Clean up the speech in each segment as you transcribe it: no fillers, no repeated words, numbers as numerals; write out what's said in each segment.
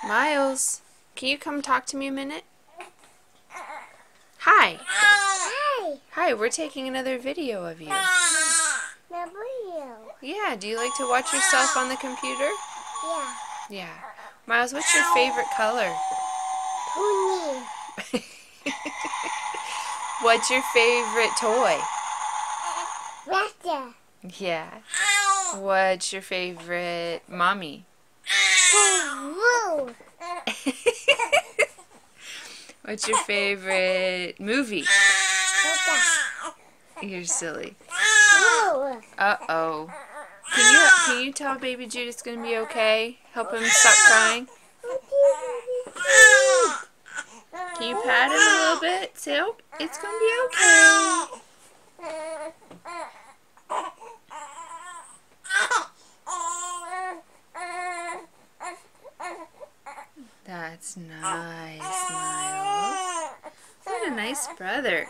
Miles, can you come talk to me a minute? Hi. Hi. Hi, we're taking another video of you. W. Yeah, do you like to watch yourself on the computer? Yeah. Yeah. Miles, what's your favorite color? Pony. What's your favorite toy? Raptor. Yeah. What's your favorite mommy? Woo. What's your favorite movie? Papa. You're silly. Woo. Uh-oh. Can you tell baby Jude it's going to be okay? Help him stop crying? Can you pat him a little bit? Say, oh, it's going to be okay. That's nice, Miles. What a nice brother.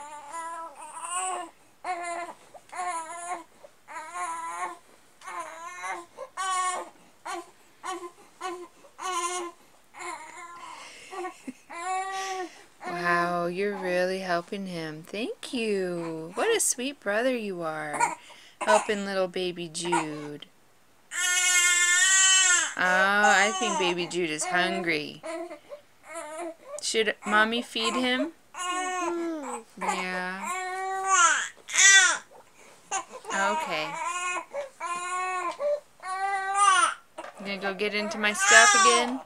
Wow, you're really helping him. Thank you. What a sweet brother you are. Helping little baby Jude. Oh, I think baby Jude is hungry. Should mommy feed him? Yeah. Okay. You gonna go get into my stuff again?